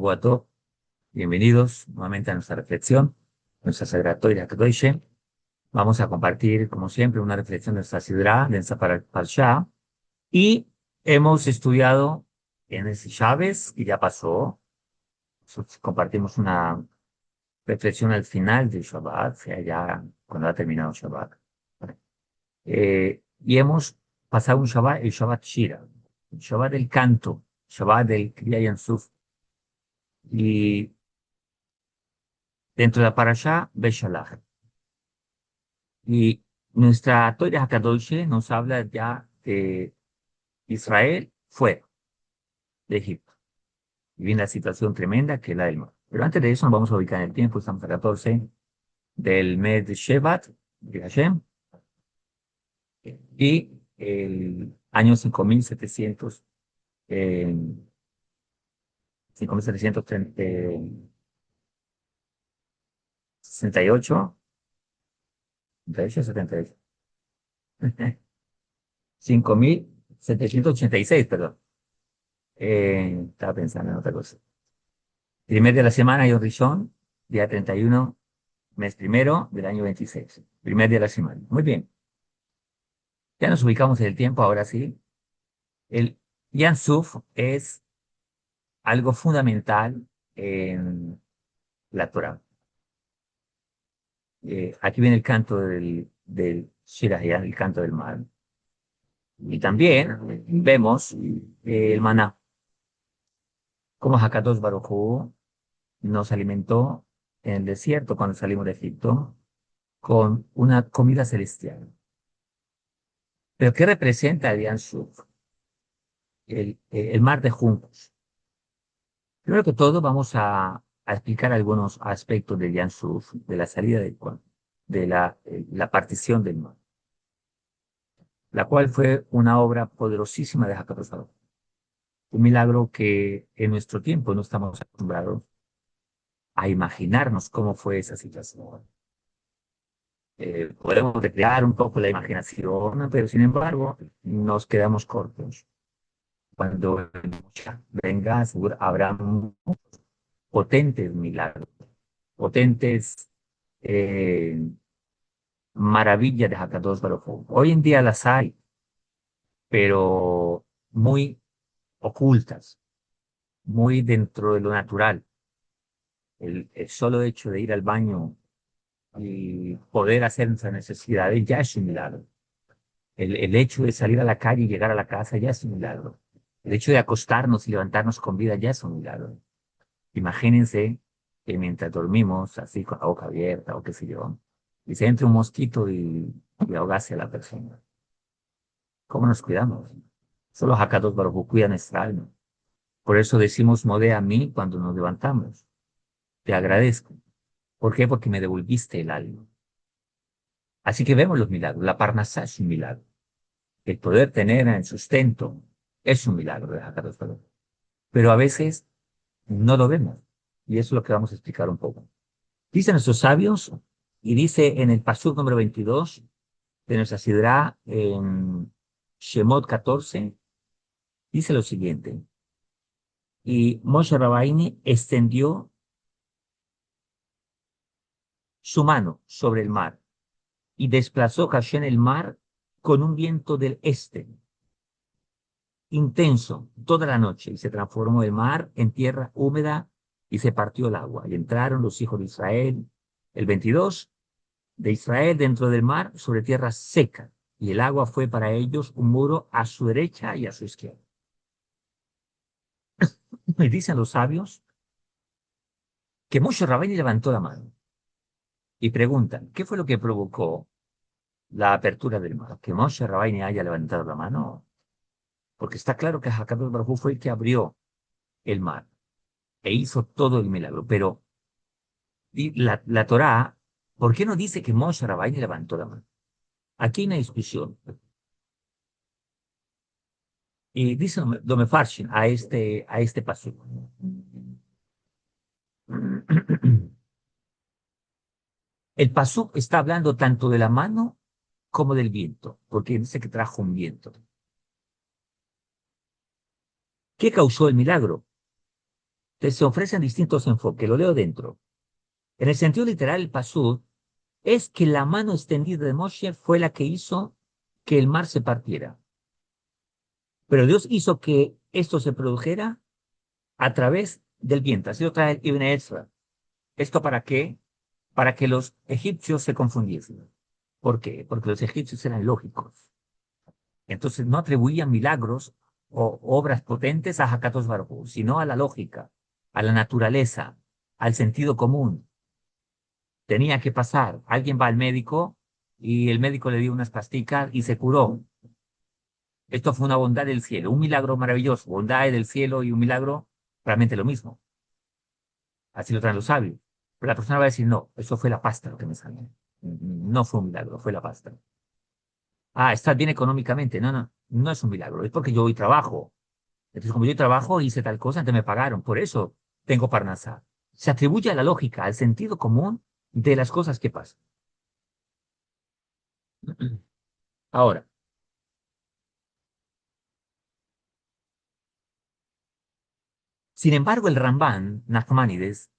Shavuot. Bienvenidos nuevamente a nuestra reflexión, nuestra Sagrada Torah Kadosh. Vamos a compartir, como siempre, una reflexión de nuestra Sidra, de nuestra Parashá. Y hemos estudiado en ese Chávez, que ya pasó. Compartimos una reflexión al final del Shabbat, o sea, ya cuando ha terminado el Shabbat. Y hemos pasado un Shabbat, el Shabbat Shira, el Shabbat del canto, el Shabbat del Kriya Yansuf. Y dentro de la Parashá, Beshalach. Y nuestra Torah Hakadosh nos habla ya de Israel fuera de Egipto. Y viene la situación tremenda que es la del mar. Pero antes de eso nos vamos a ubicar en el tiempo, estamos a 14 del mes de Shevat, de Hashem, y el año 5700, 5768, 78, 78, 5786, perdón. Estaba pensando en otra cosa. Primer día de la semana, Yom Rishon, día 31, mes primero del año 26. Primer día de la semana. Muy bien. Ya nos ubicamos en el tiempo, ahora sí. El Yam Suf es algo fundamental en la Torah. Aquí viene el canto del Shirah, el canto del mar. Y también vemos el maná, como Hakadosh Baruj Hu nos alimentó en el desierto cuando salimos de Egipto con una comida celestial. ¿Pero qué representa el Yam Suf? El mar de juncos. Primero que todo, vamos a explicar algunos aspectos del Yam Suf, de la salida de la partición del mar, la cual fue una obra poderosísima de Hakadosh Baruj Hu. Un milagro que en nuestro tiempo no estamos acostumbrados a imaginarnos cómo fue esa situación. Podemos recrear un poco la imaginación, pero sin embargo nos quedamos cortos. Cuando venga, seguro habrá potentes milagros, potentes maravillas de Hakadosh Baruj Hu. Hoy en día las hay, pero muy ocultas, muy dentro de lo natural. El solo hecho de ir al baño y poder hacer nuestras necesidades ya es un milagro. El hecho de salir a la calle y llegar a la casa ya es un milagro. El hecho de acostarnos y levantarnos con vida ya es un milagro. Imagínense que mientras dormimos, así con la boca abierta o qué sé yo, y se entre un mosquito y ahogase a la persona. ¿Cómo nos cuidamos? Solo Hakadosh Baruj Hu cuida nuestra alma. Por eso decimos modé a mí cuando nos levantamos. Te agradezco. ¿Por qué? Porque me devolviste el alma. Así que vemos los milagros. La Parnasá es un milagro. El poder tener el sustento es un milagro de Hakadosh Baruj Hu. Pero a veces no lo vemos. Y eso es lo que vamos a explicar un poco. Dicen nuestros sabios, y dice en el pasuk número 22 de nuestra sidra, en Shemot 14, dice lo siguiente. Y Moshe Rabbeinu extendió su mano sobre el mar y desplazó Hashem el mar con un viento del este, intenso, toda la noche, y se transformó el mar en tierra húmeda y se partió el agua. Y entraron los hijos de Israel, el 22, de Israel dentro del mar sobre tierra seca, y el agua fue para ellos un muro a su derecha y a su izquierda. Y dicen los sabios que Moshe Rabbeinu levantó la mano y preguntan, ¿qué fue lo que provocó la apertura del mar? ¿Que Moshe Rabbeinu haya levantado la mano? Porque está claro que Hakadosh Baruj Hu fue el que abrió el mar e hizo todo el milagro. Pero la Torá, ¿por qué no dice que Moshe Rabbeinu levantó la mano? Aquí hay una discusión. Y dice Dome Farshin a este paso. El pasuk está hablando tanto de la mano como del viento, porque dice que trajo un viento. ¿Qué causó el milagro? Entonces se ofrecen distintos enfoques, lo leo dentro. En el sentido literal, el pasud es que la mano extendida de Moshe fue la que hizo que el mar se partiera. Pero Dios hizo que esto se produjera a través del viento. Así lo trae Ibn Ezra. ¿Esto para qué? Para que los egipcios se confundiesen. ¿Por qué? Porque los egipcios eran lógicos. Entonces no atribuían milagros o obras potentes a Hakadosh Baruj Hu, sino a la lógica, a la naturaleza, al sentido común. Tenía que pasar. Alguien va al médico y el médico le dio unas pasticas y se curó. Esto fue una bondad del cielo, un milagro maravilloso. Bondad del cielo y un milagro, realmente lo mismo. Así lo traen los sabios. Pero la persona va a decir, no, eso fue la pasta lo que me salió. No fue un milagro, fue la pasta. Ah, estás bien económicamente. No, no, no es un milagro, es porque yo hoy trabajo. Entonces, como yo trabajo, hice tal cosa, entonces me pagaron. Por eso tengo Parnasá. Se atribuye a la lógica, al sentido común de las cosas que pasan. Ahora, sin embargo, el Ramban, Nachmanides,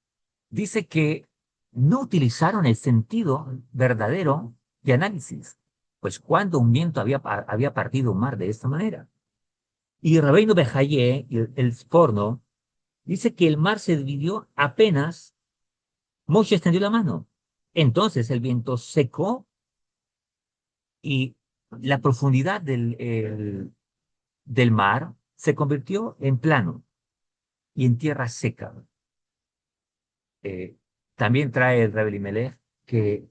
dice que no utilizaron el sentido verdadero de análisis, pues cuando un viento había partido un mar de esta manera. Y Rabbeinu Behaye, el Sforno, dice que el mar se dividió apenas Moshe extendió la mano. Entonces el viento secó y la profundidad del mar se convirtió en plano y en tierra seca. Eh, También trae el Rebbe Elimelech que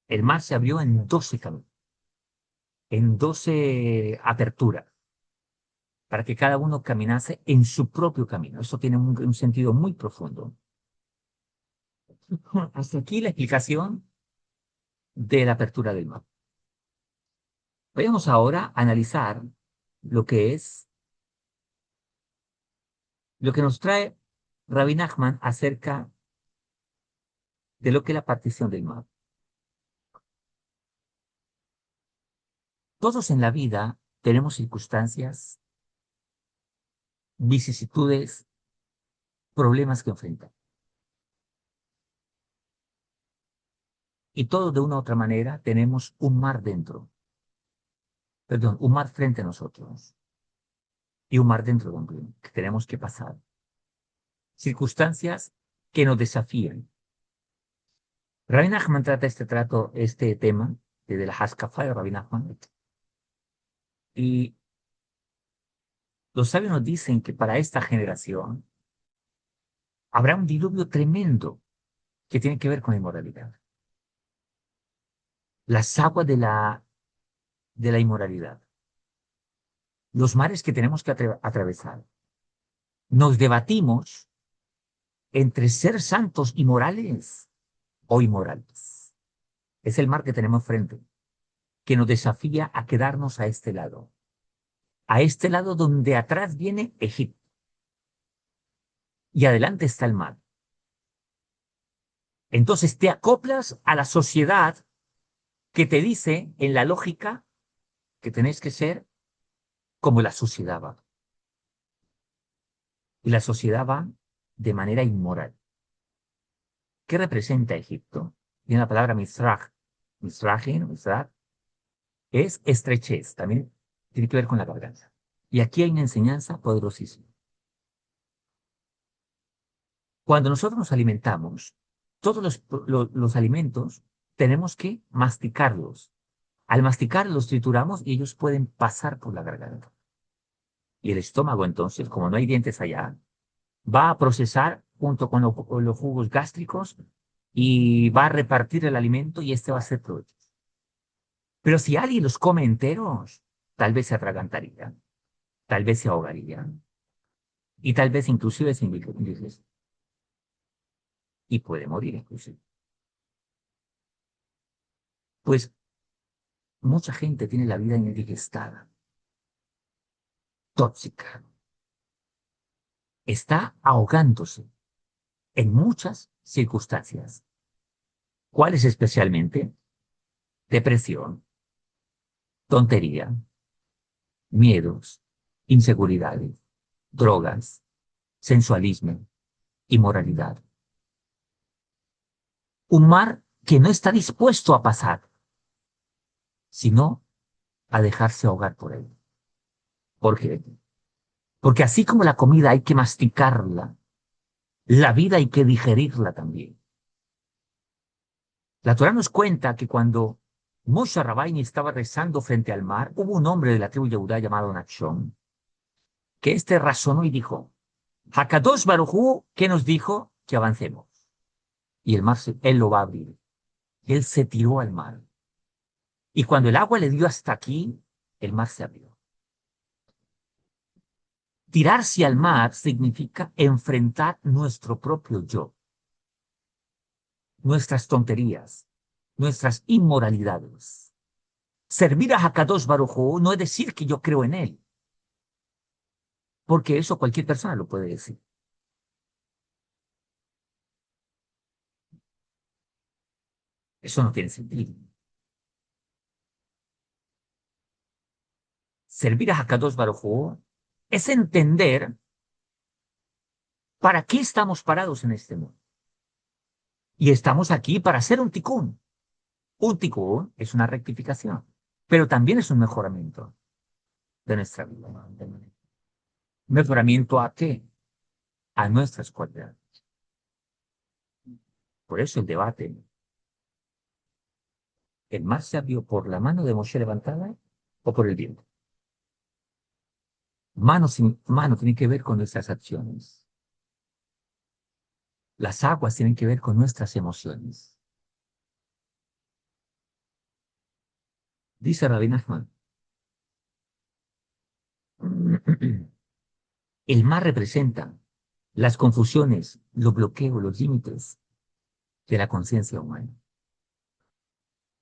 el mar se abrió en 12 caminos, en 12 aperturas, para que cada uno caminase en su propio camino. Eso tiene un sentido muy profundo. Hasta aquí la explicación de la apertura del mar. Vayamos ahora a analizar lo que es, lo que nos trae Rabbi Nachman acerca de lo que es la partición del mar. Todos en la vida tenemos circunstancias, vicisitudes, problemas que enfrentar. Y todos de una u otra manera tenemos un mar dentro, perdón, un mar frente a nosotros y un mar dentro también que tenemos que pasar. Circunstancias que nos desafían. Rabbi Nachman trata este tema de la Haskafá de Rabbi Nachman. Y los sabios nos dicen que para esta generación habrá un diluvio tremendo que tiene que ver con la inmoralidad. Las aguas de la inmoralidad. Los mares que tenemos que atravesar. Nos debatimos entre ser santos y morales o inmorales. Es el mar que tenemos frente, que nos desafía a quedarnos a este lado. A este lado donde atrás viene Egipto y adelante está el mar. Entonces te acoplas a la sociedad que te dice en la lógica que tenés que ser como la sociedad va. Y la sociedad va de manera inmoral. ¿Qué representa Egipto? Viene la palabra Mizrach. Mizrach es estrechez, también tiene que ver con la garganta. Y aquí hay una enseñanza poderosísima. Cuando nosotros nos alimentamos, todos los alimentos tenemos que masticarlos. Al masticar los trituramos y ellos pueden pasar por la garganta. Y el estómago entonces, como no hay dientes allá, va a procesar junto con los jugos gástricos y va a repartir el alimento y este va a ser provechoso. Pero si alguien los come enteros, tal vez se atragantaría, tal vez se ahogaría y tal vez inclusive se indigestión y puede morir inclusive. Pues mucha gente tiene la vida indigestada, tóxica, está ahogándose en muchas circunstancias. ¿Cuáles especialmente? Depresión, tontería, miedos, inseguridades, drogas, sensualismo, y moralidad. Un mar que no está dispuesto a pasar, sino a dejarse ahogar por él. ¿Por qué? Porque así como la comida hay que masticarla, la vida hay que digerirla también. La Torá nos cuenta que cuando Moshe Rabbeinu estaba rezando frente al mar, hubo un hombre de la tribu Yehudá llamado Nachshon, que este razonó y dijo, Hakadosh Baruj Hu, ¿qué nos dijo? Que avancemos. Y el mar, él lo va a abrir. Él se tiró al mar. Y cuando el agua le dio hasta aquí, el mar se abrió. Tirarse al mar significa enfrentar nuestro propio yo, nuestras tonterías, nuestras inmoralidades. Servir a Hakadosh Baruj Hu no es decir que yo creo en él, porque eso cualquier persona lo puede decir. Eso no tiene sentido. Servir a Hakadosh Baruj Hu es entender para qué estamos parados en este mundo. Y estamos aquí para hacer un tikkun. Un tikkun es una rectificación, pero también es un mejoramiento de nuestra vida. ¿Mejoramiento a qué? A nuestras cualidades. Por eso el debate. ¿El mar se abrió por la mano de Moshe levantada o por el viento? Mano tiene que ver con nuestras acciones. Las aguas tienen que ver con nuestras emociones. Dice Rabbi Nachman, el mar representa las confusiones, los bloqueos, los límites de la conciencia humana.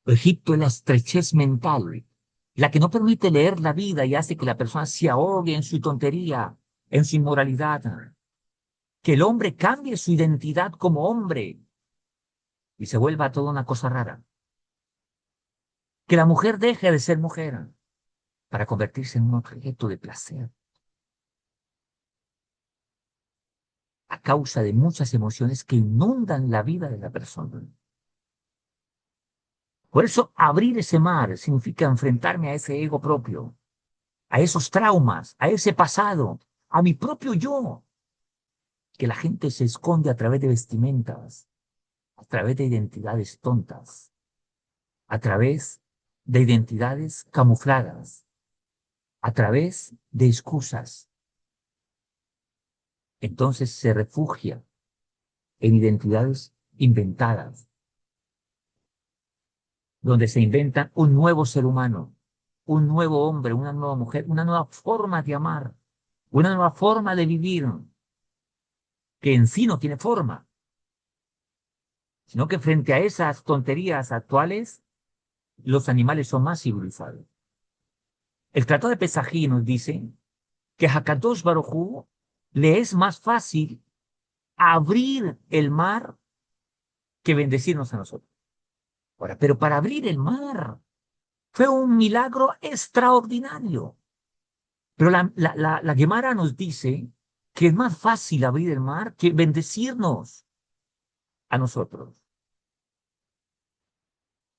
Egipto es la estrechez mental, la que no permite leer la vida y hace que la persona se ahogue en su tontería, en su inmoralidad. Que el hombre cambie su identidad como hombre y se vuelva toda una cosa rara. Que la mujer deje de ser mujer para convertirse en un objeto de placer a causa de muchas emociones que inundan la vida de la persona. Por eso abrir ese mar significa enfrentarme a ese ego propio, a esos traumas, a ese pasado, a mi propio yo, que la gente se esconde a través de vestimentas, a través de identidades tontas, a través de identidades camufladas, a través de excusas. Entonces se refugia en identidades inventadas, donde se inventa un nuevo ser humano, un nuevo hombre, una nueva mujer, una nueva forma de amar, una nueva forma de vivir, que en sí no tiene forma, sino que frente a esas tonterías actuales, los animales son más civilizados. El Tratado de Pesají nos dice que a Hakadosh Baruj Hu le es más fácil abrir el mar que bendecirnos a nosotros. Ahora, pero para abrir el mar fue un milagro extraordinario. Pero la Gemara nos dice que es más fácil abrir el mar que bendecirnos a nosotros,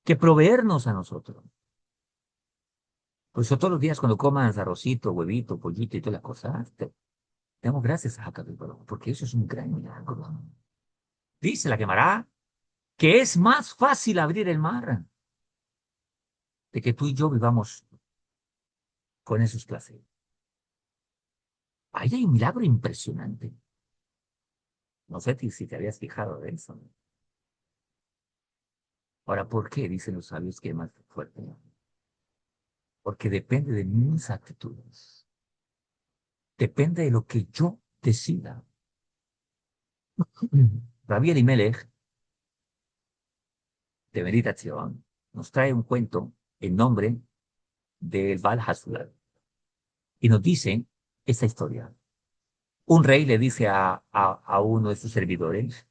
que proveernos a nosotros. Por eso todos los días cuando comas arrocito, huevito, pollito y todas las cosas, damos gracias a Hakadosh Baruj Hu, porque eso es un gran milagro. Dice la Gemara que es más fácil abrir el mar de que tú y yo vivamos con esos placeres. Ahí hay un milagro impresionante. No sé si te habías fijado de eso. Ahora, ¿por qué dicen los sabios que es más fuerte? Porque depende de mis actitudes. Depende de lo que yo decida. Rabbi Elimelech, de meditación, nos trae un cuento en nombre del Baal Hasulam. Y nos dice esta historia. Un rey le dice a uno de sus servidores,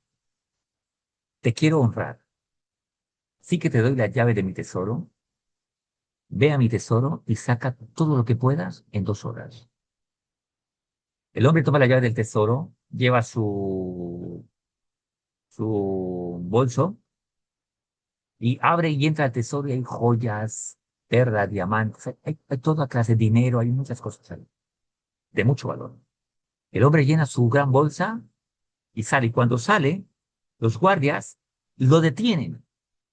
te quiero honrar. Sí que te doy la llave de mi tesoro. Ve a mi tesoro y saca todo lo que puedas en 2 horas. El hombre toma la llave del tesoro lleva su bolso y abre y entra al tesoro y hay joyas, perlas, diamantes, hay toda clase de dinero, hay muchas cosas ahí, de mucho valor. El hombre llena su gran bolsa y sale. Y cuando sale, los guardias lo detienen.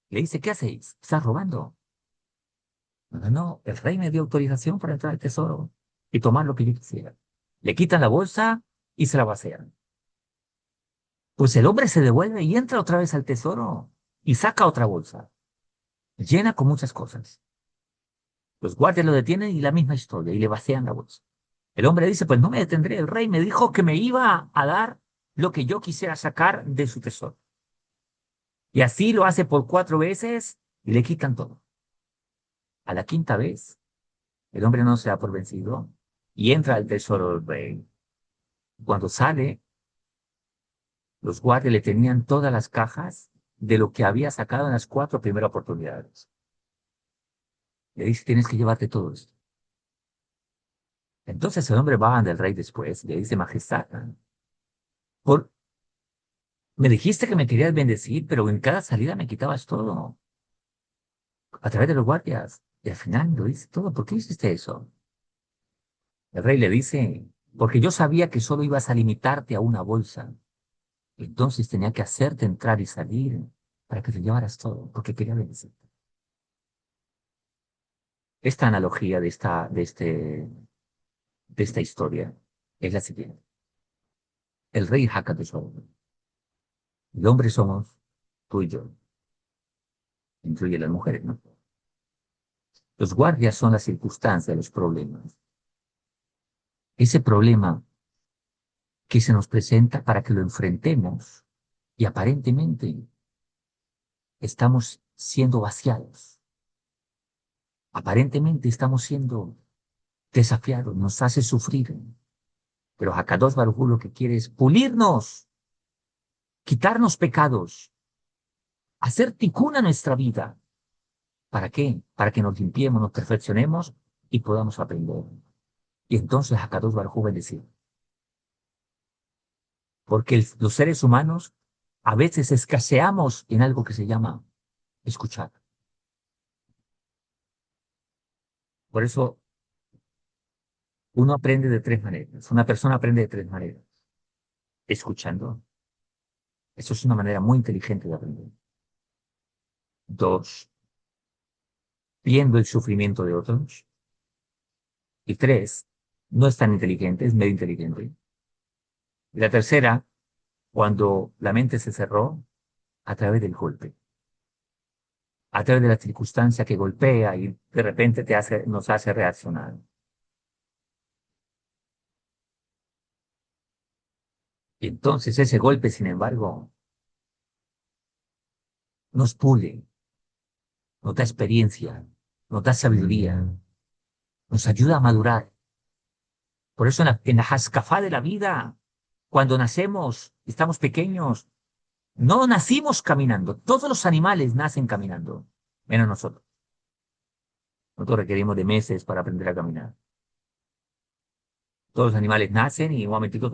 Le dice, ¿qué hacéis? ¿Estás robando? No, no, no, el rey me dio autorización para entrar al tesoro y tomar lo que yo quisiera. Le quitan la bolsa y se la vacían. Pues el hombre se devuelve y entra otra vez al tesoro y saca otra bolsa, llena con muchas cosas. Los guardias lo detienen y la misma historia y le vacían la bolsa. El hombre dice, pues no me detendré, el rey me dijo que me iba a dar lo que yo quisiera sacar de su tesoro. Y así lo hace por 4 veces y le quitan todo. A la quinta vez, el hombre no se da por vencido y entra al tesoro del rey. Cuando sale, los guardias le tenían todas las cajas de lo que había sacado en las 4 primeras oportunidades. Le dice, tienes que llevarte todo esto. Entonces el hombre va ante el rey después y le dice, Majestad, por, me dijiste que me querías bendecir, pero en cada salida me quitabas todo a través de los guardias. Y al final lo dice todo. ¿Por qué hiciste eso? El rey le dice, porque yo sabía que solo ibas a limitarte a una bolsa. Entonces tenía que hacerte entrar y salir para que te llevaras todo, porque quería bendecirte. Esta analogía de esta historia es la siguiente. El rey Hakadosh, el hombre somos tú y yo, incluye las mujeres, ¿no? Los guardias son las circunstancias, los problemas. Ese problema que se nos presenta para que lo enfrentemos y aparentemente estamos siendo vaciados. Aparentemente estamos siendo desafiados, nos hace sufrir. Pero Hakadosh Baruj Hu lo que quiere es pulirnos, quitarnos pecados, hacer ticuna nuestra vida. ¿Para qué? Para que nos limpiemos, nos perfeccionemos y podamos aprender. Y entonces Hakadosh Baruj Hu va a decir, porque los seres humanos a veces escaseamos en algo que se llama escuchar. Por eso uno aprende de 3 maneras. Una persona aprende de 3 maneras. Escuchando. Eso es una manera muy inteligente de aprender. 2, viendo el sufrimiento de otros. Y 3, no es tan inteligente, es medio inteligente. Y la tercera, cuando la mente se cerró, a través del golpe, a través de la circunstancia que golpea y de repente nos hace reaccionar. Y entonces ese golpe, sin embargo, nos pule, nos da experiencia, nos da sabiduría, nos ayuda a madurar. Por eso en la jascafá de la vida, cuando nacemos, estamos pequeños, no nacimos caminando. Todos los animales nacen caminando, menos nosotros. Nosotros requerimos de meses para aprender a caminar. Todos los animales nacen y en un momentito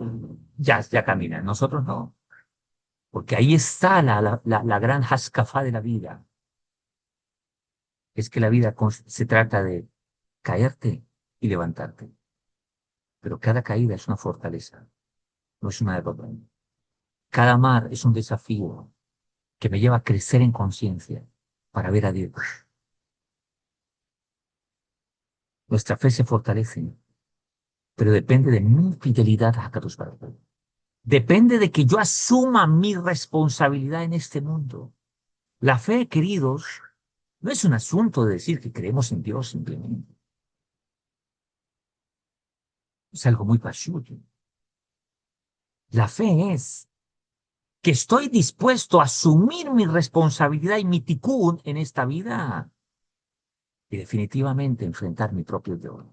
ya caminan. Nosotros no. Porque ahí está la gran jascafá de la vida. Es que la vida se trata de caerte y levantarte. Pero cada caída es una fortaleza, no es una derrota. Cada mar es un desafío que me lleva a crecer en conciencia para ver a Dios. Nuestra fe se fortalece, pero depende de mi fidelidad a Kadosh Baruj Hu. Depende de que yo asuma mi responsabilidad en este mundo. La fe, queridos, no es un asunto de decir que creemos en Dios simplemente. Es algo muy pachucho. La fe es que estoy dispuesto a asumir mi responsabilidad y mi tikkun en esta vida y definitivamente enfrentar mi propio yo,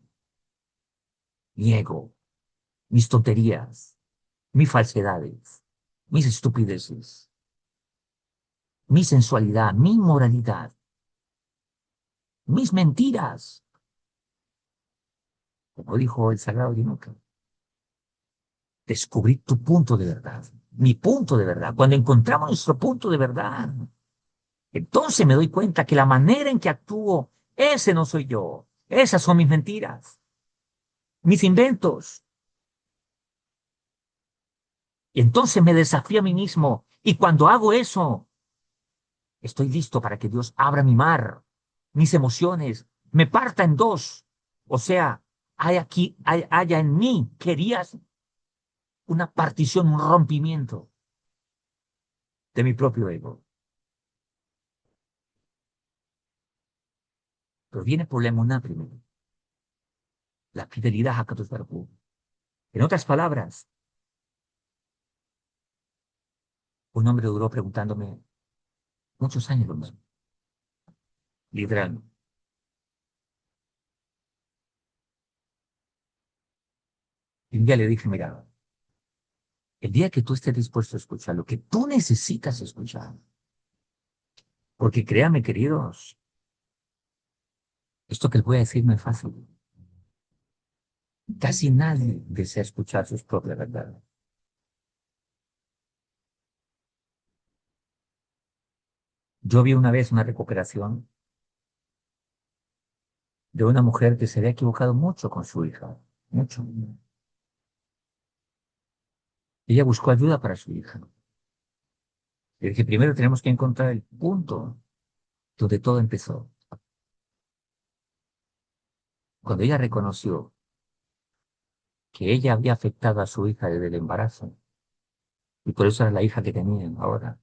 mi ego, mis tonterías, mis falsedades, mis estupideces, mi sensualidad, mi moralidad, mis mentiras, como dijo el sagrado Dinuca. descubrí tu punto de verdad, mi punto de verdad. Cuando encontramos nuestro punto de verdad, entonces me doy cuenta que la manera en que actúo, ese no soy yo. Esas son mis mentiras, mis inventos. Y entonces me desafío a mí mismo. Y cuando hago eso, estoy listo para que Dios abra mi mar, mis emociones, me parta en dos. O sea, haya en mí, querías una partición, un rompimiento de mi propio ego. Pero viene el problema una primero, la fidelidad a Kadosh Baruj Hu. En otras palabras, un hombre duró preguntándome muchos años lo mismo, literal. Y un día le dije, mira, el día que tú estés dispuesto a escuchar lo que tú necesitas escuchar, porque créame, queridos, esto que les voy a decir no es fácil. Casi nadie desea escuchar sus propias verdades. Yo vi una vez una recuperación de una mujer que se había equivocado mucho con su hija, mucho. Ella buscó ayuda para su hija. Le dije, primero tenemos que encontrar el punto donde todo empezó. Cuando ella reconoció que ella había afectado a su hija desde el embarazo, y por eso era la hija que tenían ahora,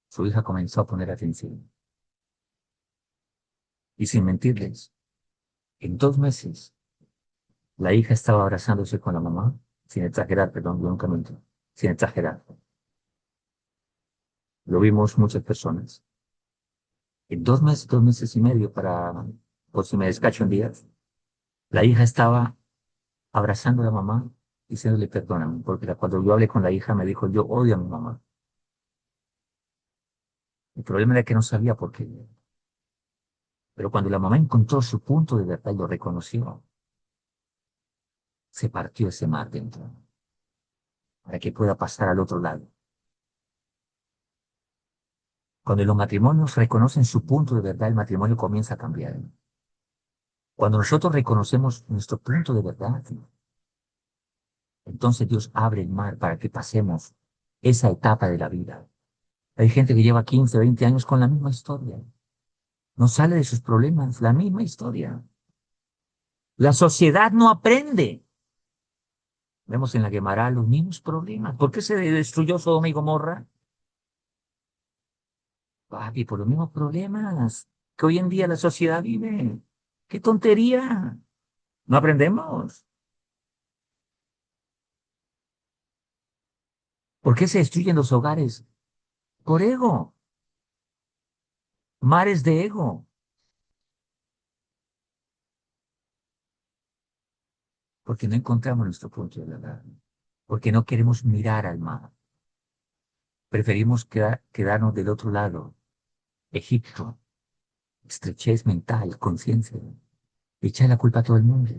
su hija comenzó a poner atención. Y sin mentirles, en 2 meses, la hija estaba abrazándose con la mamá, sin exagerar, perdón, yo nunca miento, sin exagerar. Lo vimos muchas personas. En 2 meses y medio, por si me descacho en días, la hija estaba abrazando a la mamá, diciéndole perdóname, porque cuando yo hablé con la hija me dijo, yo odio a mi mamá. El problema era que no sabía por qué. Pero cuando la mamá encontró su punto de verdad y lo reconoció, se partió ese mar dentro, para que pueda pasar al otro lado. Cuando los matrimonios reconocen su punto de verdad, el matrimonio comienza a cambiar. Cuando nosotros reconocemos nuestro punto de verdad, entonces Dios abre el mar para que pasemos esa etapa de la vida. Hay gente que lleva 15, 20 años con la misma historia. No sale de sus problemas, la misma historia. La sociedad no aprende. Vemos en la Guemará los mismos problemas. ¿Por qué se destruyó Sodoma y Gomorra? Papi, por los mismos problemas que hoy en día la sociedad vive. ¡Qué tontería! No aprendemos. ¿Por qué se destruyen los hogares? Por ego. Mares de ego. Porque no encontramos nuestro punto de verdad. Porque no queremos mirar al mar. Preferimos quedarnos del otro lado. Egipto. Estrechez mental, conciencia. Echar la culpa a todo el mundo.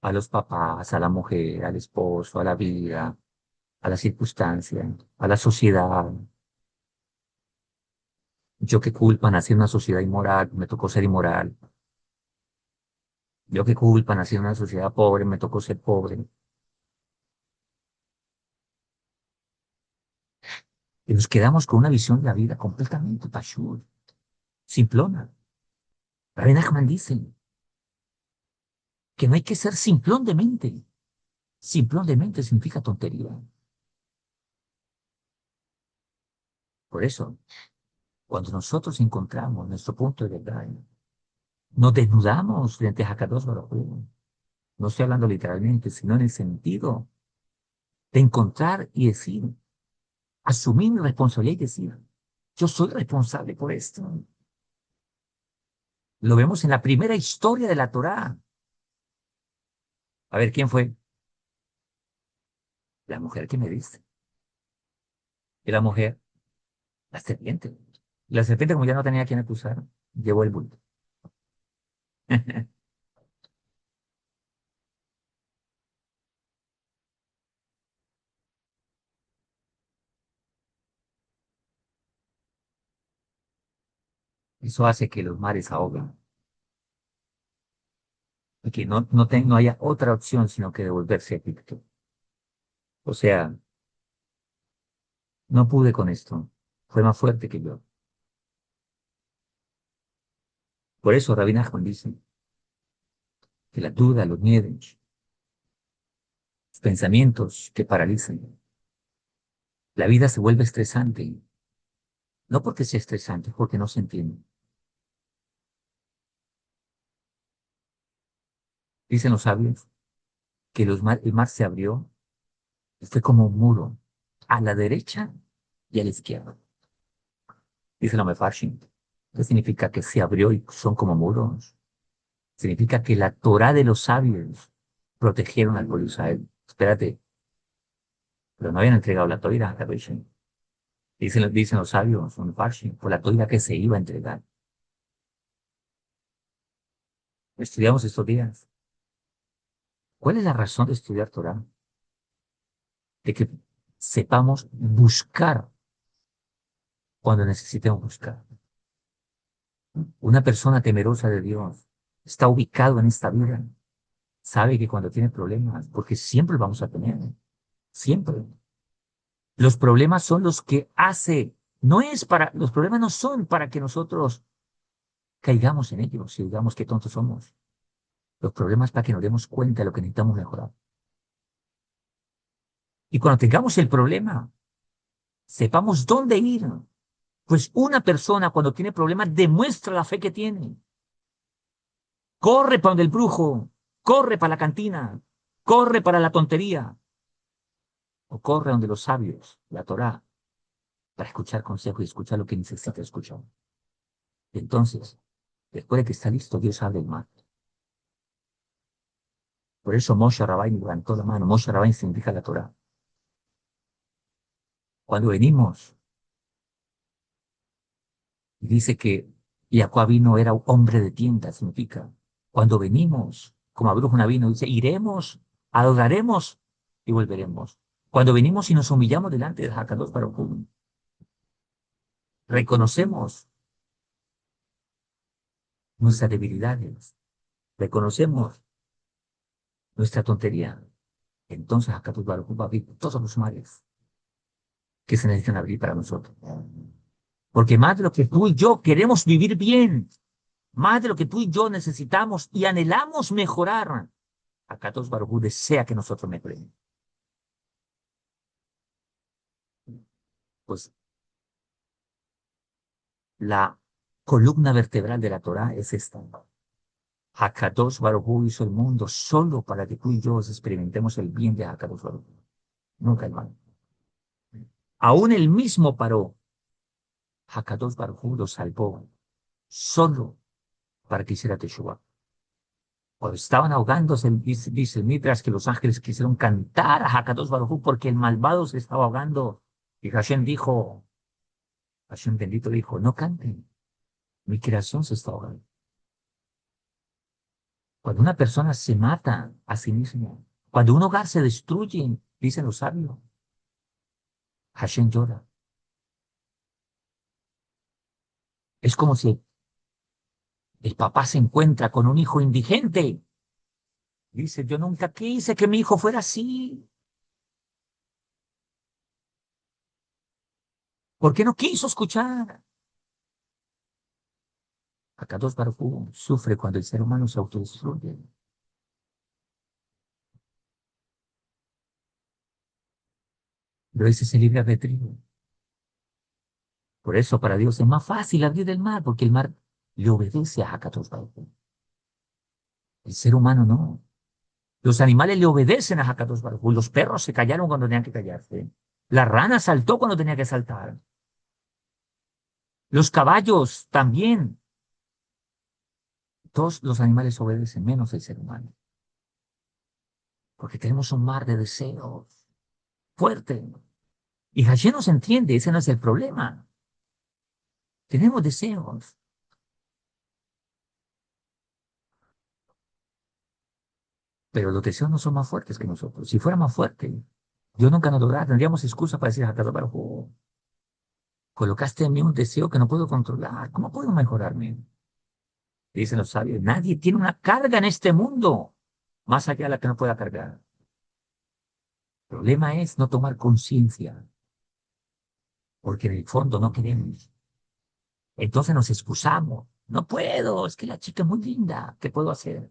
A los papás, a la mujer, al esposo, a la vida, a la circunstancia, a la sociedad. Yo qué culpa, nací en una sociedad inmoral, me tocó ser inmoral. Yo qué culpa, nací en una sociedad pobre, me tocó ser pobre. Y nos quedamos con una visión de la vida completamente pachur, simplona. Rabbi Nachman dice que no hay que ser simplón de mente. Simplón de mente significa tontería. Por eso, cuando nosotros encontramos nuestro punto de verdad, nos desnudamos frente a Hakadosh Baruj Hu. No estoy hablando literalmente, sino en el sentido de encontrar y decir, asumir mi responsabilidad y decir, yo soy responsable por esto. Lo vemos en la primera historia de la Torá. A ver, ¿quién fue? La mujer que me diste. Y la mujer, la serpiente. La serpiente, como ya no tenía a quien acusar, llevó el bulto. Eso hace que los mares ahoguen y que no haya otra opción sino que devolverse a Egipto. O sea, no pude con esto. Fue más fuerte que yo. Por eso Rabbi Nachman dice que la duda, los miedos, los pensamientos que paralizan, la vida se vuelve estresante. No porque sea estresante, porque no se entiende. Dicen los sabios que el mar se abrió y fue como un muro a la derecha y a la izquierda. Dice la Mefarshim. ¿Qué significa que se abrió y son como muros? Significa que la Torá de los sabios protegieron al pueblo de Israel. Espérate, pero no habían entregado la Torá a la Rishon. Dicen los sabios, un Mefarshim, por la Torá que se iba a entregar. Estudiamos estos días. ¿Cuál es la razón de estudiar Torá? De que sepamos buscar cuando necesitemos buscar. Una persona temerosa de Dios está ubicado en esta vida. Sabe que cuando tiene problemas, porque siempre vamos a tener, siempre. Los problemas son los que hace, los problemas no son para que nosotros caigamos en ellos y digamos qué tontos somos. Los problemas para que nos demos cuenta de lo que necesitamos mejorar. Y cuando tengamos el problema, sepamos dónde ir. Pues una persona cuando tiene problemas demuestra la fe que tiene. Corre para donde el brujo, corre para la cantina, corre para la tontería, o corre donde los sabios, la Torá, para escuchar consejos y escuchar lo que necesita escuchar. Y entonces, después de que está listo, Dios abre el mar. Por eso Moshe Rabbeinu levantó la mano. Moshe Rabbeinu significa la Torá. Cuando venimos, y dice que Jacob vino era un hombre de tienda, significa. Cuando venimos, como Abruj vino, dice, iremos, adoraremos y volveremos. Cuando venimos y nos humillamos delante de Hakadosh Baruj Hu, reconocemos nuestras debilidades, reconocemos nuestra tontería. Entonces Hakadosh Baruj Hu va a abrir todos los mares que se necesitan abrir para nosotros. Porque más de lo que tú y yo queremos vivir bien, más de lo que tú y yo necesitamos y anhelamos mejorar, Hakadosh Baruj Hu desea que nosotros mejoremos. Pues la columna vertebral de la Torah es esta. Hakadosh Baruj Hu hizo el mundo solo para que tú y yo experimentemos el bien de Hakadosh Baruj Hu. Nunca el mal. Aún él mismo paró. Hakadosh Baruj Hu lo salvó solo para que hiciera Teshuvah. Cuando estaban ahogándose, dice el Mitras que los ángeles quisieron cantar a Hakadosh Baruj Hu porque el malvado se estaba ahogando. Y Hashem dijo, Hashem bendito dijo, no canten, mi creación se está ahogando. Cuando una persona se mata a sí mismo, cuando un hogar se destruye, dicen los sabios, Hashem llora. Es como si el papá se encuentra con un hijo indigente. Dice, yo nunca quise que mi hijo fuera así. ¿Por qué no quiso escuchar? Akadosh Baruj Hu sufre cuando el ser humano se autodestruye. Pero ese es el libre albedrío. Por eso para Dios es más fácil abrir el mar, porque el mar le obedece a Akadosh Baruj Hu. El ser humano no. Los animales le obedecen a Akadosh Baruj Hu. Los perros se callaron cuando tenían que callarse. La rana saltó cuando tenía que saltar. Los caballos también. Todos los animales obedecen, menos el ser humano. Porque tenemos un mar de deseos fuerte. Y Hashem nos entiende, ese no es el problema. Tenemos deseos. Pero los deseos no son más fuertes que nosotros. Si fuera más fuerte, Dios nunca nos lograra, tendríamos excusa para decir a Baruj Hu. Colocaste en mí un deseo que no puedo controlar. ¿Cómo puedo mejorarme? Dicen los sabios, nadie tiene una carga en este mundo más allá de la que no pueda cargar. El problema es no tomar conciencia, porque en el fondo no queremos. Entonces nos excusamos. No puedo, es que la chica es muy linda. ¿Qué puedo hacer?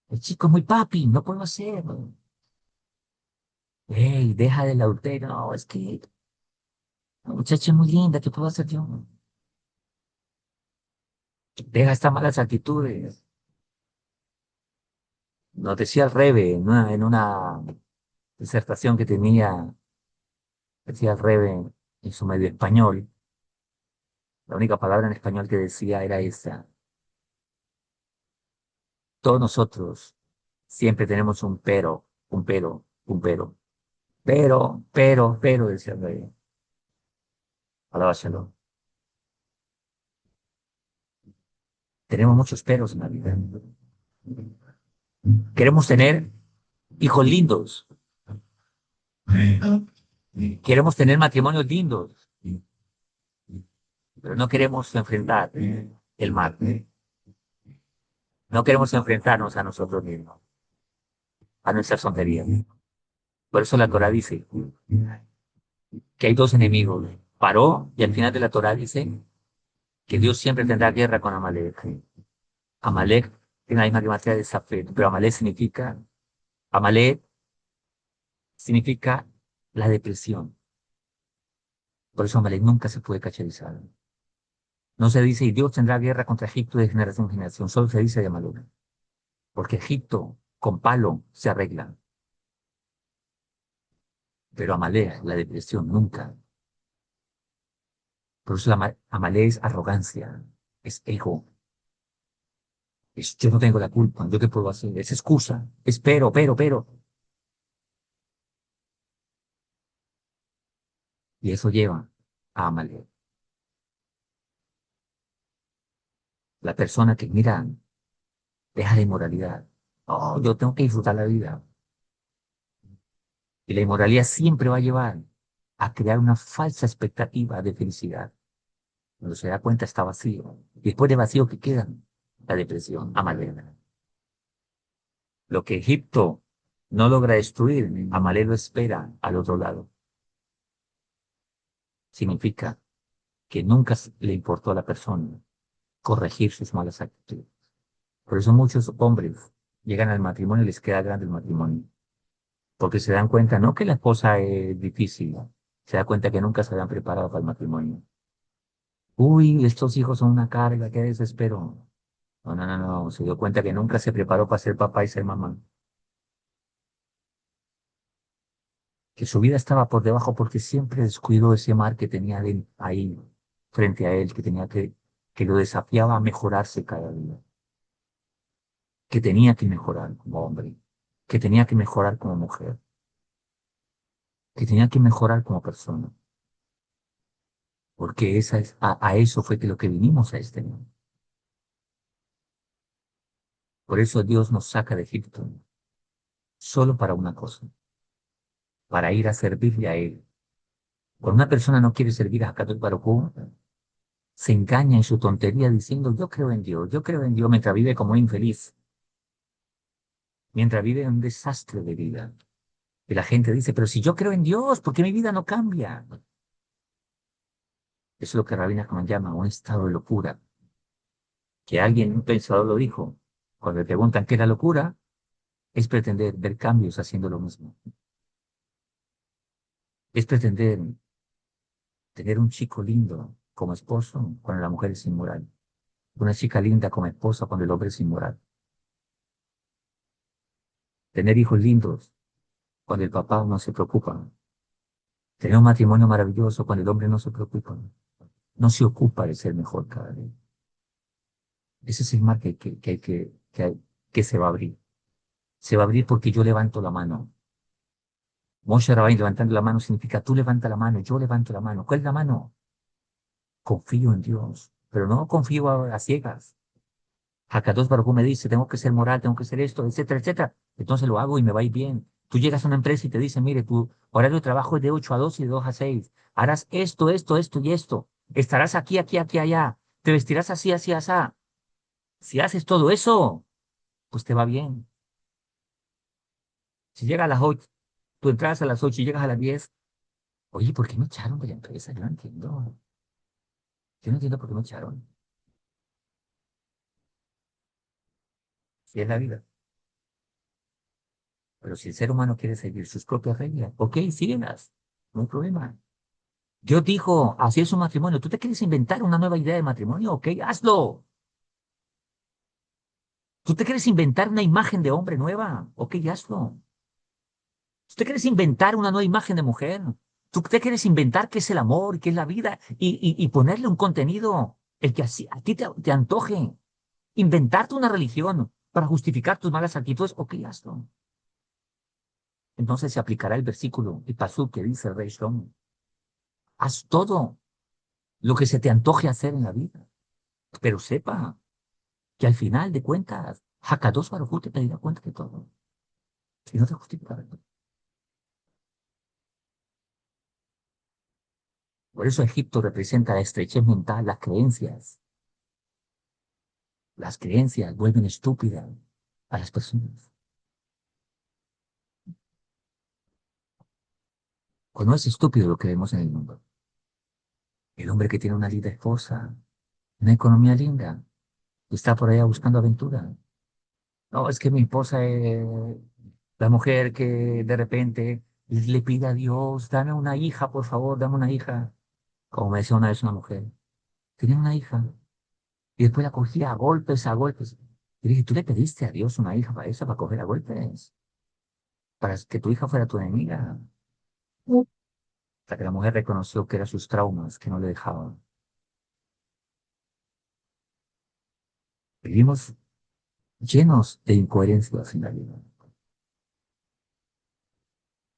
El chico es muy papi, no puedo hacerlo. Hey, deja del adulterio. No, es que la muchacha es muy linda, ¿qué puedo hacer yo? Deja estas malas actitudes. Nos decía el Rebe en una disertación que tenía, decía el Rebe en su medio español. La única palabra en español que decía era esa. Todos nosotros siempre tenemos un pero, un pero, un pero. Pero, decía el Rebe. Alábaselo. Tenemos muchos peros en la vida. Queremos tener hijos lindos. Queremos tener matrimonios lindos, pero no queremos enfrentar el mal. No queremos enfrentarnos a nosotros mismos, a nuestras tonterías. Por eso la Torah dice que hay dos enemigos. Paró y al final de la Torah dice que Dios siempre tendrá guerra con Amalek. Amalek tiene la misma gematría de Safed, pero Amalek significa la depresión. Por eso Amalek nunca se puede cacherizar. No se dice, y Dios tendrá guerra contra Egipto de generación en generación, solo se dice de Amalek. Porque Egipto con palo se arregla, pero Amalek, la depresión, nunca. Por eso Amalek es arrogancia, es ego, es yo no tengo la culpa, yo qué puedo hacer, es excusa, es pero. Y eso lleva a Amalek. La persona que, mira, deja la inmoralidad. Oh, yo tengo que disfrutar la vida. Y la inmoralidad siempre va a llevar a crear una falsa expectativa de felicidad. Cuando se da cuenta está vacío. Y después de vacío, ¿qué queda? La depresión, Amalek. Lo que Egipto no logra destruir, Amalek lo espera al otro lado. Significa que nunca le importó a la persona corregir sus malas actitudes. Por eso muchos hombres llegan al matrimonio y les queda grande el matrimonio. Porque se dan cuenta, no que la esposa es difícil, se da cuenta que nunca se habían preparado para el matrimonio. Uy, estos hijos son una carga, qué desespero. No, se dio cuenta que nunca se preparó para ser papá y ser mamá. Que su vida estaba por debajo porque siempre descuidó ese mar que tenía ahí frente a él, que lo desafiaba a mejorarse cada día, que tenía que mejorar como hombre, que tenía que mejorar como mujer, que tenía que mejorar como persona, porque a eso fue que lo que vinimos a este mundo. Por eso Dios nos saca de Egipto, solo para una cosa, para ir a servirle a Él. Cuando una persona no quiere servir a Hakadosh Baruj Hu, se engaña en su tontería diciendo, yo creo en Dios, mientras vive como infeliz, mientras vive un desastre de vida. Y la gente dice, pero si yo creo en Dios, ¿por qué mi vida no cambia? Eso es lo que Rabbi Nachman llama un estado de locura. Que alguien, un pensador lo dijo, cuando le preguntan qué es la locura, es pretender ver cambios haciendo lo mismo. Es pretender tener un chico lindo como esposo cuando la mujer es inmoral. Una chica linda como esposa cuando el hombre es inmoral. Tener hijos lindos cuando el papá no se preocupa. Tener un matrimonio maravilloso cuando el hombre no se preocupa. No se ocupa de ser mejor cada día. Ese es el mar que se va a abrir. Se va a abrir porque yo levanto la mano. Moshe Rabbeinu levantando la mano significa tú levanta la mano, yo levanto la mano. ¿Cuál es la mano? Confío en Dios, pero no confío a ciegas. Hakadosh Baruj Hu me dice, tengo que ser moral, tengo que ser esto, etcétera, etcétera. Entonces lo hago y me va a ir bien. Tú llegas a una empresa y te dicen, mire, tu horario de trabajo es de 8 a 2 y de 2 a 6. Harás esto, esto, esto y esto. Estarás aquí, aquí, aquí, allá. Te vestirás así, así, así. Si haces todo eso, pues te va bien. Si llegas a las 8, tú entras a las 8 y llegas a las 10. Oye, ¿por qué me echaron de la empresa? Yo no entiendo. Yo no entiendo por qué me echaron. Si es la vida. Pero si el ser humano quiere seguir sus propias reglas, ok, síguelas. No hay problema. Dios dijo, así es un matrimonio. ¿Tú te quieres inventar una nueva idea de matrimonio? Ok, hazlo. ¿Tú te quieres inventar una imagen de hombre nueva? Ok, hazlo. ¿Tú te quieres inventar una nueva imagen de mujer? ¿Tú te quieres inventar qué es el amor, qué es la vida y ponerle un contenido, el que así, a ti te antoje? Inventarte una religión para justificar tus malas actitudes. Ok, hazlo. Entonces se aplicará el versículo, el pasú que dice el rey Shlomo. Haz todo lo que se te antoje hacer en la vida, pero sepa que al final de cuentas, Hakadosh Baruj Hu te pedirá cuenta de todo. Y no te justificará. Por eso Egipto representa la estrechez mental, las creencias. Las creencias vuelven estúpidas a las personas. Cuando es estúpido lo que vemos en el mundo. El hombre que tiene una linda esposa, una economía linda, y está por allá buscando aventura. No, es que mi esposa es la mujer que de repente le pide a Dios, dame una hija, por favor, dame una hija. Como me decía una vez una mujer, tenía una hija y después la cogía a golpes, a golpes. Y dije, ¿tú le pediste a Dios una hija para eso, para coger a golpes? Para que tu hija fuera tu enemiga. Hasta que la mujer reconoció que eran sus traumas que no le dejaban. Vivimos llenos de incoherencias en la vida.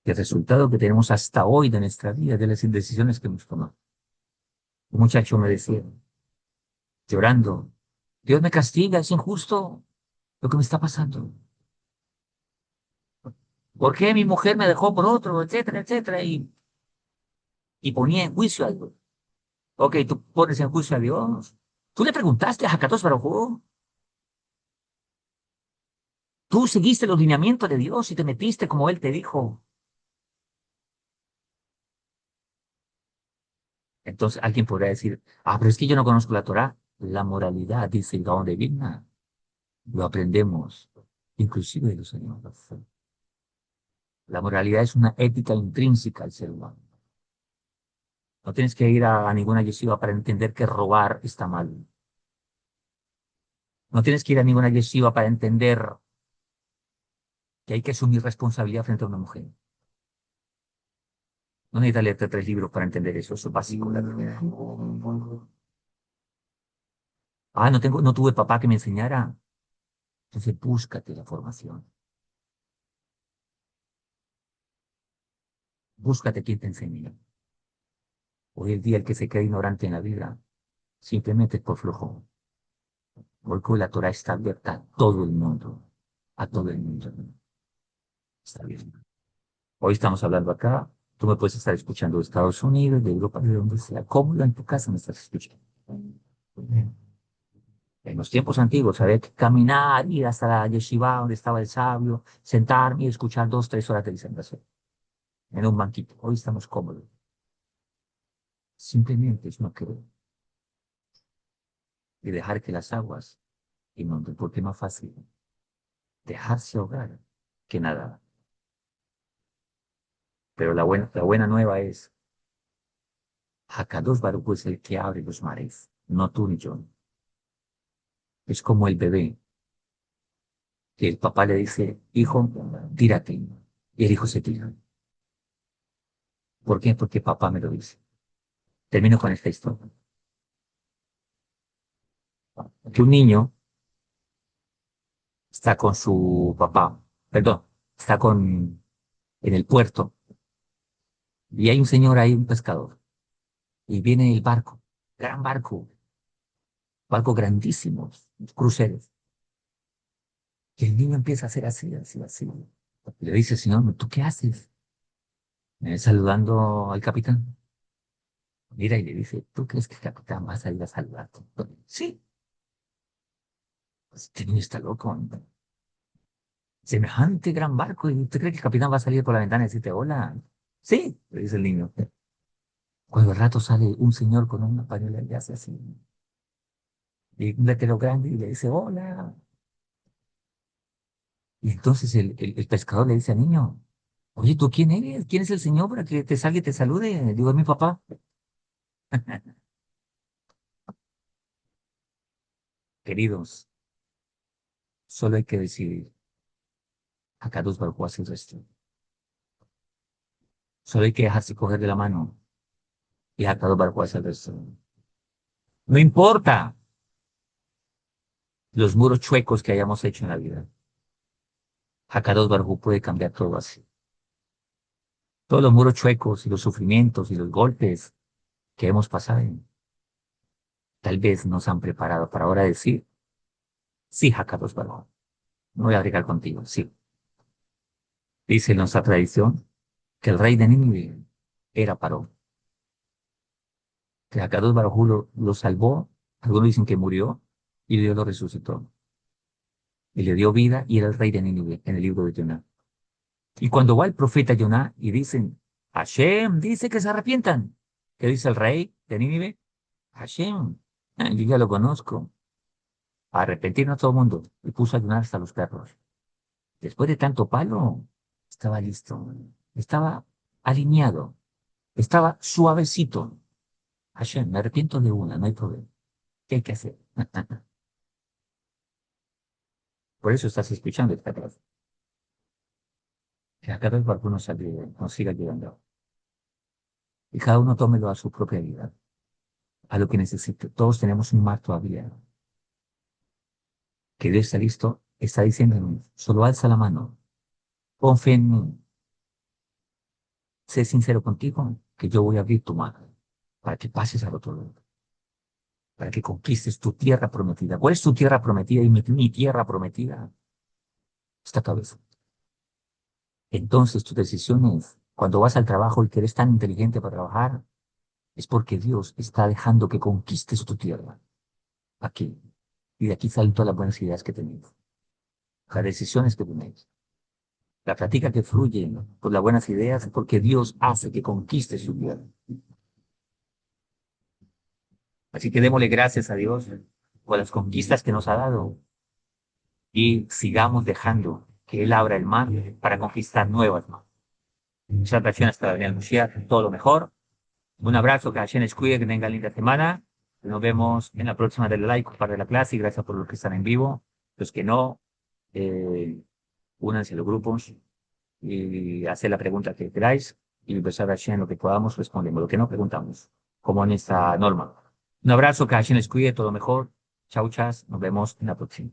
Y el resultado que tenemos hasta hoy de nuestra vida, de las indecisiones que hemos tomado. Un muchacho me decía, llorando, Dios me castiga, es injusto lo que me está pasando. ¿Por qué mi mujer me dejó por otro, etcétera, etcétera? Y ponía en juicio a Dios. Ok, tú pones en juicio a Dios. Tú le preguntaste a Hakadosh Baruj Hu. Tú seguiste los lineamientos de Dios y te metiste como Él te dijo. Entonces alguien podrá decir, ah, pero es que yo no conozco la Torá. La moralidad, dice el Gaón de Vilna, lo aprendemos, inclusive de los animales. La moralidad es una ética intrínseca al ser humano. No tienes que ir a ninguna yeshiva para entender que robar está mal. No tienes que ir a ninguna yeshiva para entender que hay que asumir responsabilidad frente a una mujer. No necesitas leerte 3 libros para entender eso, eso es básico, la verdad. Ah, no tuve papá que me enseñara. Entonces búscate la formación. Búscate quien te enseñe. Hoy el día el que se queda ignorante en la vida, simplemente es por flojo. Porque la Torah está abierta a todo el mundo. A todo el mundo. Está bien. Hoy estamos hablando acá. Tú me puedes estar escuchando de Estados Unidos, de Europa, de donde sea. Cómodo en tu casa me estás escuchando. En los tiempos antiguos había que caminar, ir hasta la yeshiva donde estaba el sabio, sentarme y escuchar 2, 3 horas de disertación en un banquito. Hoy estamos cómodos. Simplemente es no querer y dejar que las aguas inunden, porque es más fácil dejarse ahogar que nada. Pero la buena nueva es, Hakadosh Baruj Hu es el que abre los mares, no tú ni yo. Es como el bebé, que el papá le dice, hijo, tírate. Y el hijo se tira. ¿Por qué? Porque papá me lo dice. Termino con esta historia. Que un niño está con su papá, perdón, está en el puerto, y hay un señor ahí, un pescador, y viene el barco, gran barco grandísimo, cruceros, y el niño empieza a hacer así, así, así. Le dice, señor, ¿tú qué haces? Saludando al capitán. Mira y le dice, ¿tú crees que el capitán va a salir a saludarte? Sí, este niño está loco. Semejante gran barco. ¿Y usted cree que el capitán va a salir por la ventana y decirte hola? Sí, le dice el niño. Cuando al rato sale un señor con una pañuela y hace así. Y un letrero grande y le dice hola. Y entonces el pescador le dice al niño, oye, ¿tú quién eres? ¿Quién es el señor para que te salga y te salude? Digo, es mi papá. Queridos, solo hay que decidir. Acá dos barcos el resto. Solo hay que dejarse coger de la mano y acá dos barcos el resto. No importa los muros chuecos que hayamos hecho en la vida. Hakadosh Baruj Hu puede cambiar todo así. Todos los muros chuecos y los sufrimientos y los golpes que hemos pasado, tal vez nos han preparado para ahora decir, sí, Hakadosh Baruj Hu, no voy a brigar contigo, sí. Dice en nuestra tradición que el rey de Nínive era Paró, que Hakadosh Baruj Hu lo salvó, algunos dicen que murió, y Dios lo resucitó, y le dio vida, y era el rey de Nínive en el libro de Jonah. Y cuando va el profeta Jonah y dicen, Hashem dice que se arrepientan, ¿qué dice el rey de Nínive? Hashem, yo ya lo conozco. A arrepentirnos todo el mundo. Y puso a ayunar hasta los perros. Después de tanto palo, estaba listo. Estaba alineado. Estaba suavecito. Hashem, me arrepiento de una, no hay problema. ¿Qué hay que hacer? Por eso estás escuchando esta frase. Que a cada vez nos ayude, nos siga ayudando. Y cada uno tómelo a su propia vida, a lo que necesite. Todos tenemos un mar todavía. Que Dios está listo, está diciéndonos, solo alza la mano, pon fe en mí, sé sincero contigo, que yo voy a abrir tu mano para que pases al otro lado, para que conquistes tu tierra prometida. ¿Cuál es tu tierra prometida? Y mi tierra prometida, esta cabeza. Entonces tus decisiones, cuando vas al trabajo y que eres tan inteligente para trabajar, es porque Dios está dejando que conquistes tu tierra, aquí. Y de aquí salen todas las buenas ideas que tenéis, las decisiones que tenéis. La práctica que fluye por las buenas ideas es porque Dios hace que conquiste su tierra. Así que démosle gracias a Dios por las conquistas que nos ha dado y sigamos dejando que Él abra el mar para conquistar nuevas más. Muchas gracias hasta Daniel Mashiach, todo lo mejor. Un abrazo, que Hashem les cuide, que tengan linda semana. Nos vemos en la próxima del like para la clase y gracias por los que están en vivo. Los que no, únanse a los grupos y hacer la pregunta que queráis y empezar a Hashem lo que podamos respondemos, lo que no preguntamos, como en esta norma. Un abrazo, que Hashem les cuide, todo lo mejor. Chau, chas, nos vemos en la próxima.